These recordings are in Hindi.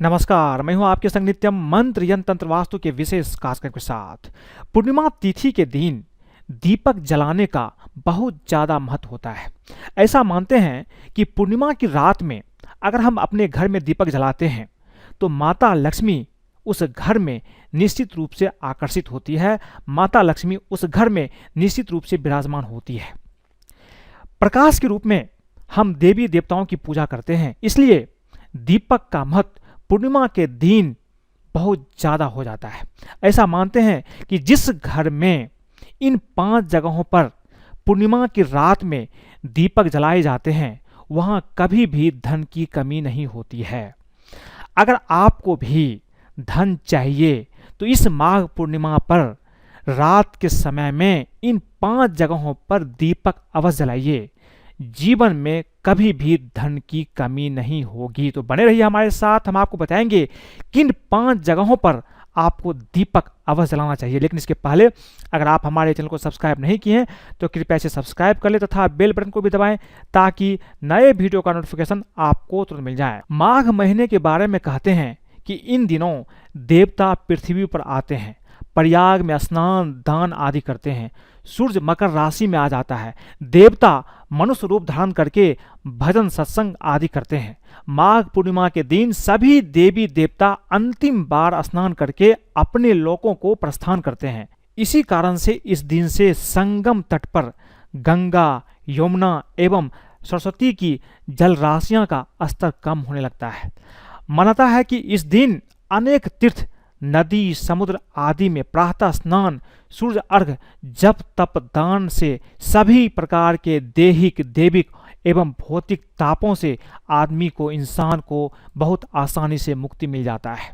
नमस्कार, मैं हूं आपके संग नित्यम मंत्र यंत्र तंत्र वास्तु के विशेष कार्यक्रम के साथ। पूर्णिमा तिथि के दिन दीपक जलाने का बहुत ज़्यादा महत्व होता है। ऐसा मानते हैं कि पूर्णिमा की रात में अगर हम अपने घर में दीपक जलाते हैं तो माता लक्ष्मी उस घर में निश्चित रूप से आकर्षित होती है। माता लक्ष्मी उस घर में निश्चित रूप से विराजमान होती है। प्रकाश के रूप में हम देवी देवताओं की पूजा करते हैं, इसलिए दीपक का महत्व पूर्णिमा के दिन बहुत ज़्यादा हो जाता है। ऐसा मानते हैं कि जिस घर में इन 5 जगहों पर पूर्णिमा की रात में दीपक जलाए जाते हैं वहाँ कभी भी धन की कमी नहीं होती है। अगर आपको भी धन चाहिए तो इस माघ पूर्णिमा पर रात के समय में इन 5 जगहों पर दीपक अवश्य जलाइए। जीवन में कभी भी धन की कमी नहीं होगी। तो बने रहिए हमारे साथ, हम आपको बताएंगे किन 5 जगहों पर आपको दीपक अवश्य जलाना चाहिए। लेकिन इसके पहले अगर आप हमारे चैनल को सब्सक्राइब नहीं किए हैं तो कृपया से सब्सक्राइब कर ले तथा बेल बटन को भी दबाएं ताकि नए वीडियो का नोटिफिकेशन आपको तुरंत मिल जाए। माघ महीने के बारे में कहते हैं कि इन दिनों देवता पृथ्वी पर आते हैं, प्रयाग में स्नान दान आदि करते हैं। सूर्य मकर राशि में आ जाता है। देवता मनुष्य रूप धारण करके भजन सत्संग आदि करते हैं। माघ पूर्णिमा के दिन सभी देवी देवता अंतिम बार स्नान करके अपने लोकों को प्रस्थान करते हैं। इसी कारण से इस दिन से संगम तट पर गंगा, यमुना एवं सरस्वती की जल राशियां का स्तर कम होने लगता है। मानता है कि इस दिन अनेक तीर्थ, नदी, समुद्र आदि में प्रातः स्नान, सूर्य अर्घ, जप तप दान से सभी प्रकार के दैहिक दैविक एवं भौतिक तापों से आदमी को, इंसान को बहुत आसानी से मुक्ति मिल जाता है।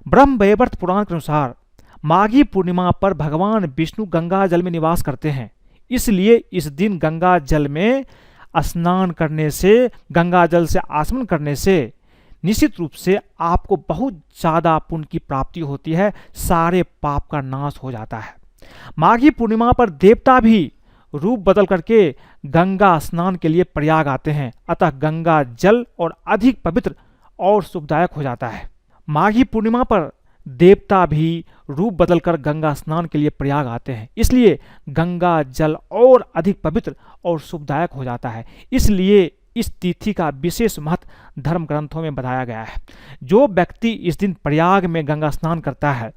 ब्रह्म वैवर्त पुराण के अनुसार माघी पूर्णिमा पर भगवान विष्णु गंगा जल में निवास करते हैं, इसलिए इस दिन गंगा जल में स्नान करने से, गंगा जल से आचमन करने से निश्चित रूप से आपको बहुत ज़्यादा पुण्य की प्राप्ति होती है, सारे पाप का नाश हो जाता है। माघी पूर्णिमा पर देवता भी रूप बदल करके गंगा स्नान के लिए प्रयाग आते हैं, अतः गंगा जल और अधिक पवित्र और शुभदायक हो जाता है। माघी पूर्णिमा पर देवता भी रूप बदलकर गंगा स्नान के लिए प्रयाग आते हैं, इसलिए गंगा जल और अधिक पवित्र और शुभदायक हो जाता है। इसलिए इस तिथि का विशेष महत्व धर्म ग्रंथों में बताया गया है। जो व्यक्ति इस दिन प्रयाग में गंगा स्नान करता है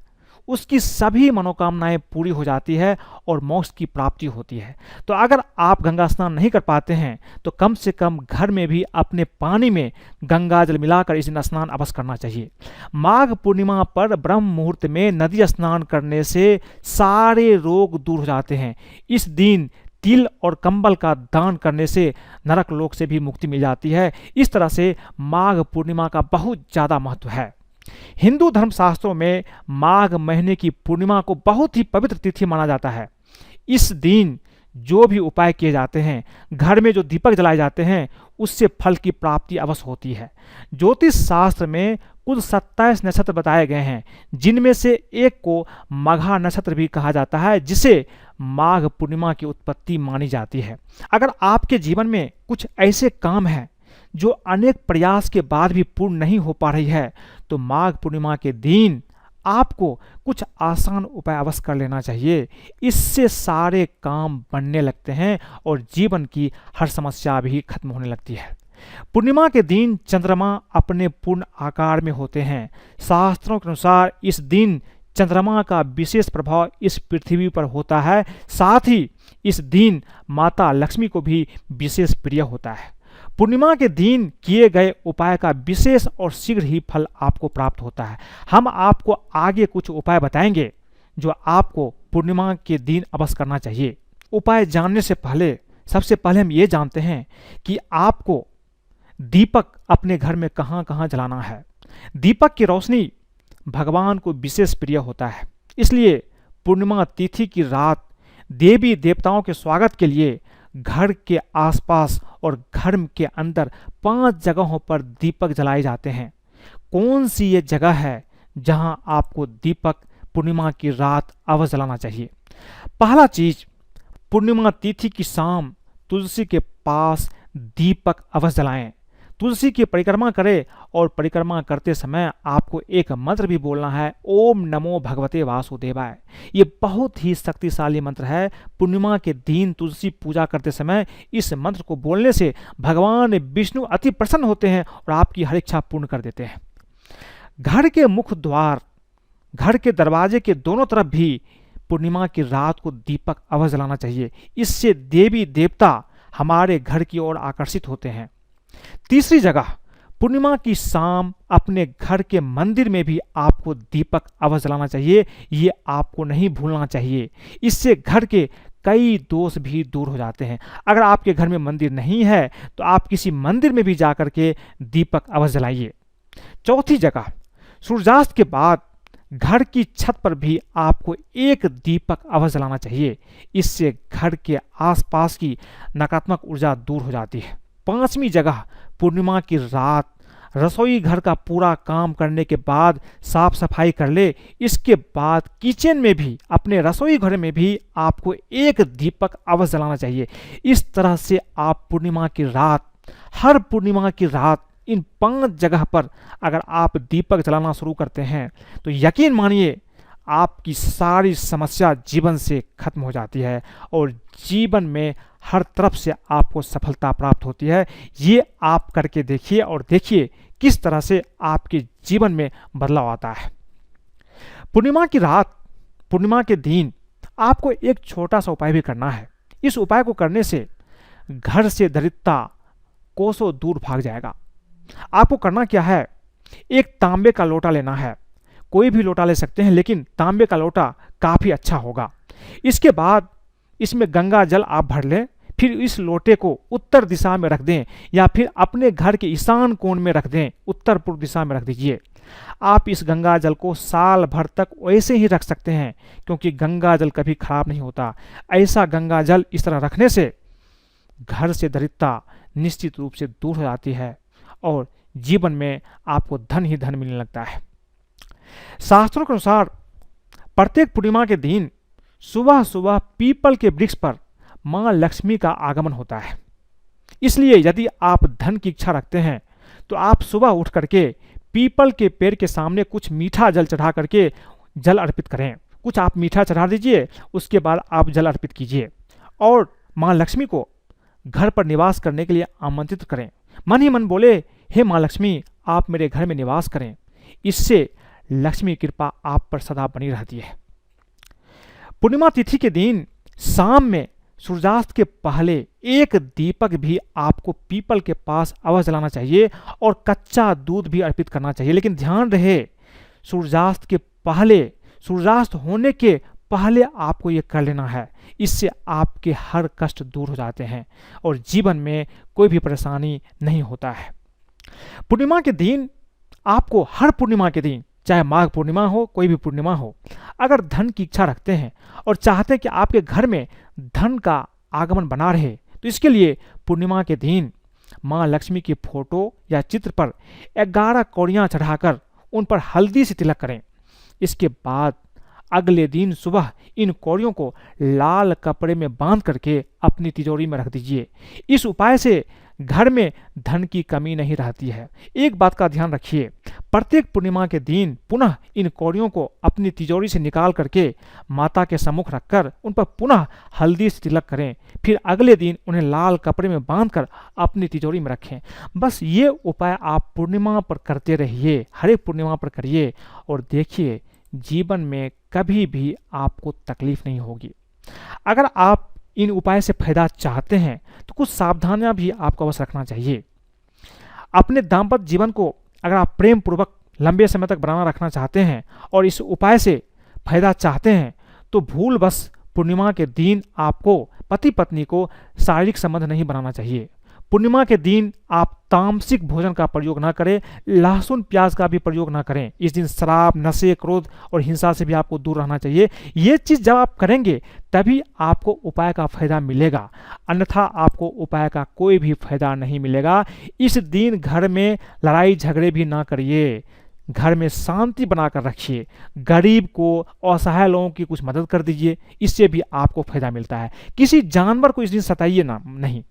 उसकी सभी मनोकामनाएं पूरी हो जाती है और मोक्ष की प्राप्ति होती है। तो अगर आप गंगा स्नान नहीं कर पाते हैं तो कम से कम घर में भी अपने पानी में गंगा जल मिलाकर इस दिन स्नान अवश्य करना चाहिए। माघ पूर्णिमा पर ब्रह्म मुहूर्त में नदी स्नान करने से सारे रोग दूर हो जाते हैं। इस दिन तिल और कंबल का दान करने से नरक लोक से भी मुक्ति मिल जाती है। इस तरह से माघ पूर्णिमा का बहुत ज़्यादा महत्व है। हिंदू धर्मशास्त्रों में माघ महीने की पूर्णिमा को बहुत ही पवित्र तिथि माना जाता है। इस दिन जो भी उपाय किए जाते हैं, घर में जो दीपक जलाए जाते हैं, उससे फल की प्राप्ति अवश्य होती है। ज्योतिष शास्त्र में कुल 27 नक्षत्र बताए गए हैं, जिनमें से एक को मघा नक्षत्र भी कहा जाता है, जिसे माघ पूर्णिमा की उत्पत्ति मानी जाती है। अगर आपके जीवन में कुछ ऐसे काम हैं जो अनेक प्रयास के बाद भी पूर्ण नहीं हो पा रही है तो माघ पूर्णिमा के दिन आपको कुछ आसान उपाय अवश्य कर लेना चाहिए। इससे सारे काम बनने लगते हैं और जीवन की हर समस्या भी खत्म होने लगती है। पूर्णिमा के दिन चंद्रमा अपने पूर्ण आकार में होते हैं। शास्त्रों के अनुसार इस दिन चंद्रमा का विशेष प्रभाव इस पृथ्वी पर होता है। साथ ही इस दिन माता लक्ष्मी को भी विशेष प्रिय होता है। पूर्णिमा के दिन किए गए उपाय का विशेष और शीघ्र ही फल आपको प्राप्त होता है। हम आपको आगे कुछ उपाय बताएंगे जो आपको पूर्णिमा के दिन अवश्य करना चाहिए। उपाय जानने से पहले सबसे पहले हम ये जानते हैं कि आपको दीपक अपने घर में कहाँ कहाँ जलाना है। दीपक की रोशनी भगवान को विशेष प्रिय होता है, इसलिए पूर्णिमा तिथि की रात देवी देवताओं के स्वागत के लिए घर के आसपास और घर के अंदर 5 जगहों पर दीपक जलाए जाते हैं। कौन सी ये जगह है जहां आपको दीपक पूर्णिमा की रात अवश्य जलाना चाहिए? पहला चीज, पूर्णिमा तिथि की शाम तुलसी के पास दीपक अवश्य जलाएं। तुलसी की परिक्रमा करें और परिक्रमा करते समय आपको एक मंत्र भी बोलना है, ओम नमो भगवते वासुदेवाय। ये बहुत ही शक्तिशाली मंत्र है। पूर्णिमा के दिन तुलसी पूजा करते समय इस मंत्र को बोलने से भगवान विष्णु अति प्रसन्न होते हैं और आपकी हर इच्छा पूर्ण कर देते हैं। घर के मुख्य द्वार, घर के दरवाजे के दोनों तरफ भी पूर्णिमा की रात को दीपक अवश्य जलाना चाहिए। इससे देवी देवता हमारे घर की ओर आकर्षित होते हैं। तीसरी जगह, पूर्णिमा की शाम अपने घर के मंदिर में भी आपको दीपक अवश्य जलाना चाहिए। ये आपको नहीं भूलना चाहिए। इससे घर के कई दोष भी दूर हो जाते हैं। अगर आपके घर में मंदिर नहीं है तो आप किसी मंदिर में भी जाकर के दीपक अवश्य जलाइए। चौथी जगह, सूर्यास्त के बाद घर की छत पर भी आपको एक दीपक अवश्य जलाना चाहिए। इससे घर के आसपास की नकारात्मक ऊर्जा दूर हो जाती है। पांचवी जगह, पूर्णिमा की रात रसोई घर का पूरा काम करने के बाद साफ सफाई कर ले। इसके बाद किचन में भी, अपने रसोई घर में भी आपको एक दीपक अवश्य जलाना चाहिए। इस तरह से आप पूर्णिमा की रात, हर पूर्णिमा की रात इन 5 जगह पर अगर आप दीपक जलाना शुरू करते हैं तो यकीन मानिए आपकी सारी समस्या जीवन से खत्म हो जाती है और जीवन में हर तरफ से आपको सफलता प्राप्त होती है। ये आप करके देखिए और देखिए किस तरह से आपके जीवन में बदलाव आता है। पूर्णिमा की रात, पूर्णिमा के दिन आपको एक छोटा सा उपाय भी करना है। इस उपाय को करने से घर से दरिद्रता कोसों दूर भाग जाएगा। आपको करना क्या है, एक तांबे का लोटा लेना है। कोई भी लोटा ले सकते हैं, लेकिन तांबे का लोटा काफ़ी अच्छा होगा। इसके बाद इसमें गंगा जल आप भर लें। फिर इस लोटे को उत्तर दिशा में रख दें या फिर अपने घर के ईशान कोण में रख दें, उत्तर पूर्व दिशा में रख दीजिए। आप इस गंगा जल को साल भर तक वैसे ही रख सकते हैं, क्योंकि गंगा जल कभी खराब नहीं होता। ऐसा गंगा जल इस तरह रखने से घर से दरिद्रता निश्चित रूप से दूर हो जाती है और जीवन में आपको धन ही धन मिलने लगता है। शास्त्रों के अनुसार प्रत्येक पूर्णिमा के दिन सुबह सुबह पीपल के वृक्ष पर मां लक्ष्मी का आगमन होता है। इसलिए यदि आप धन की इच्छा रखते हैं तो आप सुबह उठ करके पीपल के पेड़ के सामने कुछ मीठा जल चढ़ा करके जल अर्पित करें। कुछ आप मीठा चढ़ा दीजिए, उसके बाद आप जल अर्पित कीजिए और मां लक्ष्मी को घर पर निवास करने के लिए आमंत्रित करें। मन ही मन बोले, हे मां लक्ष्मी, आप मेरे घर में निवास करें। इससे लक्ष्मी कृपा आप पर सदा बनी रहती है। पूर्णिमा तिथि के दिन शाम में सूर्यास्त के पहले एक दीपक भी आपको पीपल के पास अवश्य जलाना चाहिए और कच्चा दूध भी अर्पित करना चाहिए। लेकिन ध्यान रहे, सूर्यास्त के पहले, सूर्यास्त होने के पहले आपको ये कर लेना है। इससे आपके हर कष्ट दूर हो जाते हैं और जीवन में कोई भी परेशानी नहीं होता है। पूर्णिमा के दिन आपको, हर पूर्णिमा के दिन, चाहे माघ पूर्णिमा हो, कोई भी पूर्णिमा हो, अगर धन की इच्छा रखते हैं और चाहते हैं कि आपके घर में धन का आगमन बना रहे, तो इसके लिए पूर्णिमा के दिन मां लक्ष्मी की फोटो या चित्र पर 11 कौड़ियाँ चढ़ाकर उन पर हल्दी से तिलक करें। इसके बाद अगले दिन सुबह इन कौड़ियों को लाल कपड़े में बांध करके अपनी तिजोरी में रख दीजिए। इस उपाय से घर में धन की कमी नहीं रहती है। एक बात का ध्यान रखिए, प्रत्येक पूर्णिमा के दिन पुनः इन कौड़ियों को अपनी तिजोरी से निकाल करके माता के सम्मुख रखकर उन पर पुनः हल्दी से तिलक करें। फिर अगले दिन उन्हें लाल कपड़े में बांधकर अपनी तिजोरी में रखें। बस ये उपाय आप पूर्णिमा पर करते रहिए, हर एक पूर्णिमा पर करिए और देखिए जीवन में कभी भी आपको तकलीफ नहीं होगी। अगर आप इन उपाय से फायदा चाहते हैं तो कुछ सावधानियां भी आपको अवश्य रखना चाहिए। अपने दाम्पत्य जीवन को अगर आप प्रेम पूर्वक लंबे समय तक बनाना रखना चाहते हैं और इस उपाय से फायदा चाहते हैं तो भूल बस पूर्णिमा के दिन आपको पति पत्नी को शारीरिक संबंध नहीं बनाना चाहिए। पूर्णिमा के दिन आप तामसिक भोजन का प्रयोग ना करें, लहसुन प्याज का भी प्रयोग ना करें। इस दिन शराब, नशे, क्रोध और हिंसा से भी आपको दूर रहना चाहिए। ये चीज़ जब आप करेंगे तभी आपको उपाय का फायदा मिलेगा, अन्यथा आपको उपाय का कोई भी फायदा नहीं मिलेगा। इस दिन घर में लड़ाई झगड़े भी ना करिए, घर में शांति बनाकर रखिए। गरीब को, असहाय लोगों की कुछ मदद कर दीजिए, इससे भी आपको फायदा मिलता है। किसी जानवर को इस दिन सताइए ना नहीं,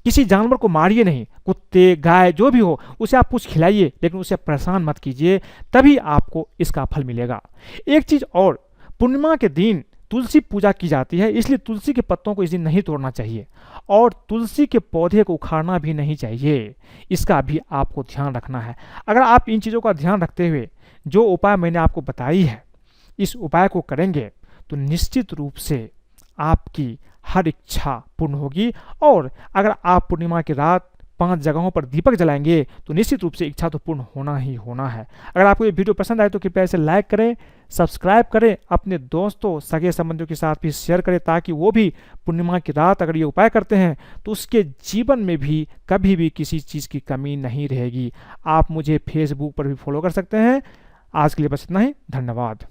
किसी जानवर को मारिए नहीं, कुत्ते, गाय जो भी हो, उसे आप कुछ खिलाइए, लेकिन उसे परेशान मत कीजिए, तभी आपको इसका फल मिलेगा। एक चीज़ और, पूर्णिमा के दिन तुलसी पूजा की जाती है, इसलिए तुलसी के पत्तों को इस दिन नहीं तोड़ना चाहिए और तुलसी के पौधे को उखाड़ना भी नहीं चाहिए। इसका भी आपको ध्यान रखना है। अगर आप इन चीज़ों का ध्यान रखते हुए जो उपाय मैंने आपको बताई है, इस उपाय को करेंगे तो निश्चित रूप से आपकी हर इच्छा पूर्ण होगी। और अगर आप पूर्णिमा की रात 5 जगहों पर दीपक जलाएंगे तो निश्चित रूप से इच्छा तो पूर्ण होना ही होना है। अगर आपको ये वीडियो पसंद आए तो कृपया इसे लाइक करें, सब्सक्राइब करें, अपने दोस्तों, सगे संबंधियों के साथ भी शेयर करें, ताकि वो भी पूर्णिमा की रात अगर ये उपाय करते हैं तो उसके जीवन में भी कभी भी किसी चीज़ की कमी नहीं रहेगी। आप मुझे फेसबुक पर भी फॉलो कर सकते हैं। आज के लिए बस इतना ही, धन्यवाद।